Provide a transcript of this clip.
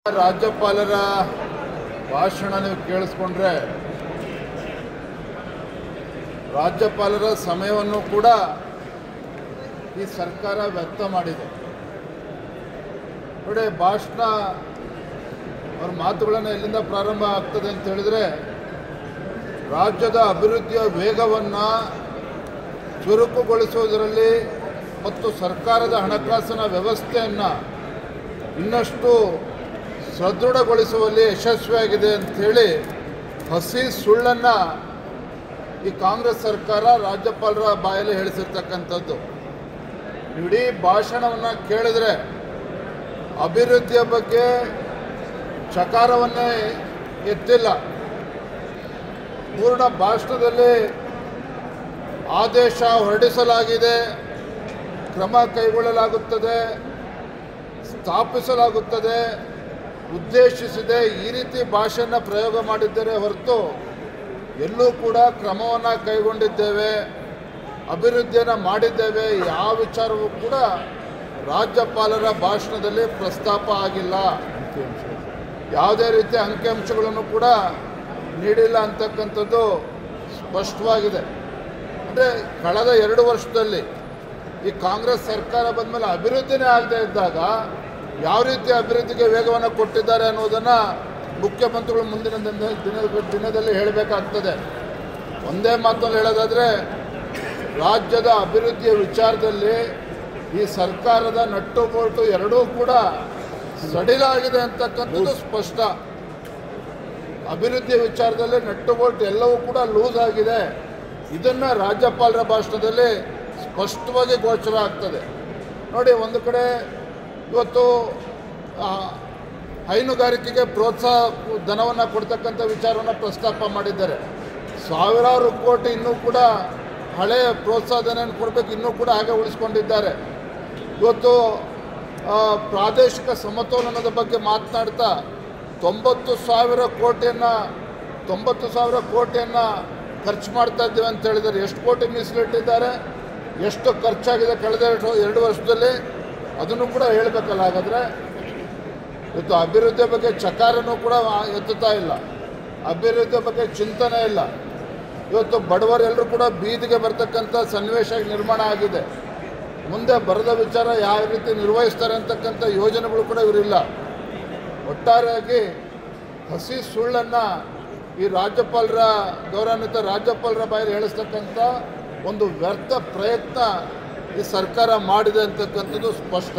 ರಾಜ್ಯಪಾಲರ ಭಾಷಣ ನೀವು ಕೇಳಿಸ್ಕೊಂಡ್ರೆ ರಾಜ್ಯಪಾಲರ ಸಮಯವನ್ನು ಕೂಡ ಈ ಸರ್ಕಾರ ವ್ಯರ್ಥ ಮಾಡಿದೆ. ನೋಡಿ, ಭಾಷಣ ಅವ್ರ ಮಾತುಗಳನ್ನು ಎಲ್ಲಿಂದ ಪ್ರಾರಂಭ ಆಗ್ತದೆ ಅಂತ ಹೇಳಿದ್ರೆ, ರಾಜ್ಯದ ಅಭಿವೃದ್ಧಿಯ ವೇಗವನ್ನು ಚುರುಕುಗೊಳಿಸುವುದರಲ್ಲಿ ಮತ್ತು ಸರ್ಕಾರದ ಹಣಕಾಸಿನ ವ್ಯವಸ್ಥೆಯನ್ನು ಇನ್ನಷ್ಟು ಸದೃಢಗೊಳಿಸುವಲ್ಲಿ ಯಶಸ್ವಿಯಾಗಿದೆ ಅಂಥೇಳಿ ಹಸಿ ಸುಳ್ಳನ್ನು ಈ ಕಾಂಗ್ರೆಸ್ ಸರ್ಕಾರ ರಾಜ್ಯಪಾಲರ ಬಾಯಲ್ಲಿ ಹೇಳಿಸಿರ್ತಕ್ಕಂಥದ್ದು. ಇಡೀ ಭಾಷಣವನ್ನು ಕೇಳಿದರೆ ಅಭಿವೃದ್ಧಿಯ ಬಗ್ಗೆ ಚಕಾರವನ್ನೇ ಎತ್ತಿಲ್ಲ. ಪೂರ್ಣ ಭಾಷಣದಲ್ಲಿ ಆದೇಶ ಹೊರಡಿಸಲಾಗಿದೆ, ಕ್ರಮ ಕೈಗೊಳ್ಳಲಾಗುತ್ತದೆ, ಸ್ಥಾಪಿಸಲಾಗುತ್ತದೆ, ಉದ್ದೇಶಿಸಿದೆ, ಈ ರೀತಿ ಭಾಷೆಯನ್ನು ಪ್ರಯೋಗ ಮಾಡಿದ್ದಾರೆ ಹೊರತು ಎಲ್ಲೂ ಕೂಡ ಕ್ರಮವನ್ನು ಕೈಗೊಂಡಿದ್ದೇವೆ, ಅಭಿವೃದ್ಧಿಯನ್ನು ಮಾಡಿದ್ದೇವೆ ಯಾವ ವಿಚಾರವೂ ಕೂಡ ರಾಜ್ಯಪಾಲರ ಭಾಷಣದಲ್ಲಿ ಪ್ರಸ್ತಾಪ ಆಗಿಲ್ಲ. ಯಾವುದೇ ರೀತಿಯ ಅಂಕಿಅಂಶಗಳನ್ನು ಕೂಡ ನೀಡಿಲ್ಲ ಅಂತಕ್ಕಂಥದ್ದು ಸ್ಪಷ್ಟವಾಗಿದೆ. ಅಂದರೆ ಕಳೆದ 2 ವರ್ಷದಲ್ಲಿ ಈ ಕಾಂಗ್ರೆಸ್ ಸರ್ಕಾರ ಬಂದ ಮೇಲೆ ಅಭಿವೃದ್ಧಿನೇ ಆಗದೇ ಇದ್ದಾಗ ಯಾವ ರೀತಿ ಅಭಿವೃದ್ಧಿಗೆ ವೇಗವನ್ನು ಕೊಟ್ಟಿದ್ದಾರೆ ಅನ್ನೋದನ್ನು ಮುಖ್ಯಮಂತ್ರಿಗಳು ಮುಂದಿನ ದಿನದಲ್ಲಿ ಹೇಳಬೇಕಾಗ್ತದೆ. ಒಂದೇ ಮಾತನ್ನು ಹೇಳೋದಾದರೆ, ರಾಜ್ಯದ ಅಭಿವೃದ್ಧಿಯ ವಿಚಾರದಲ್ಲಿ ಈ ಸರ್ಕಾರದ ನಟ್ಟು ಬೋಲ್ಟು ಎರಡೂ ಕೂಡ ಸಡಿಲಾಗಿದೆ ಅಂತಕ್ಕಂಥದ್ದು ಸ್ಪಷ್ಟ. ಅಭಿವೃದ್ಧಿಯ ವಿಚಾರದಲ್ಲಿ ನಟ್ಟು ಬೋಲ್ಟ್ ಎಲ್ಲವೂ ಕೂಡ ಲೂಸ್ ಆಗಿದೆ. ಇದನ್ನು ರಾಜ್ಯಪಾಲರ ಭಾಷಣದಲ್ಲಿ ಸ್ಪಷ್ಟವಾಗಿ ಗೋಚರ ಆಗ್ತದೆ. ನೋಡಿ, ಒಂದು ಕಡೆ ಇವತ್ತು ಹೈನುಗಾರಿಕೆಗೆ ಪ್ರೋತ್ಸಾಹ ಧನವನ್ನು ಕೊಡ್ತಕ್ಕಂಥ ವಿಚಾರವನ್ನು ಪ್ರಸ್ತಾಪ ಮಾಡಿದ್ದಾರೆ. ಸಾವಿರಾರು ಕೋಟಿ ಇನ್ನೂ ಕೂಡ ಹಳೆಯ ಪ್ರೋತ್ಸಾಹ ಧನವನ್ನು ಕೊಡಬೇಕು, ಇನ್ನೂ ಕೂಡ ಹಾಗೆ ಉಳಿಸ್ಕೊಂಡಿದ್ದಾರೆ. ಇವತ್ತು ಪ್ರಾದೇಶಿಕ ಸಮತೋಲನದ ಬಗ್ಗೆ ಮಾತನಾಡ್ತಾ 90,000 ಕೋಟಿಯನ್ನು ಖರ್ಚು ಮಾಡ್ತಾ ಇದ್ದೀವಿ ಅಂತ ಹೇಳಿದ್ದಾರೆ. ಎಷ್ಟು ಕೋಟಿ ಮೀಸಲಿಟ್ಟಿದ್ದಾರೆ, ಎಷ್ಟು ಖರ್ಚಾಗಿದೆ ಕಳೆದ 2 ವರ್ಷದಲ್ಲಿ, ಅದನ್ನು ಕೂಡ ಹೇಳಬೇಕಲ್ಲ. ಹಾಗಾದರೆ ಇವತ್ತು ಅಭಿವೃದ್ಧಿಯ ಬಗ್ಗೆ ಚಕಾರನೂ ಕೂಡ ಎತ್ತುತ್ತಾ ಇಲ್ಲ, ಅಭಿವೃದ್ಧಿಯ ಬಗ್ಗೆ ಚಿಂತನೆ ಇಲ್ಲ. ಇವತ್ತು ಬಡವರೆಲ್ಲರೂ ಕೂಡ ಬೀದಿಗೆ ಬರ್ತಕ್ಕಂಥ ಸನ್ನಿವೇಶ ನಿರ್ಮಾಣ ಆಗಿದೆ. ಮುಂದೆ ಬರದ ವಿಚಾರ ಯಾವ ರೀತಿ ನಿರ್ವಹಿಸ್ತಾರೆ ಅಂತಕ್ಕಂಥ ಯೋಜನೆಗಳು ಕೂಡ ಇವರಿಲ್ಲ. ಒಟ್ಟಾರೆಯಾಗಿ ಹಸಿ ಸುಳ್ಳನ್ನು ಈ ಗೌರವಾನ್ವಿತ ರಾಜ್ಯಪಾಲರ ಬಾಯಲ್ಲಿ ಹೇಳಿಸ್ತಕ್ಕಂಥ ಒಂದು ವ್ಯರ್ಥ ಪ್ರಯತ್ನ ಈ ಸರ್ಕಾರ ಮಾಡಿದೆ ಅಂತಕ್ಕಂಥದ್ದು ಸ್ಪಷ್ಟ.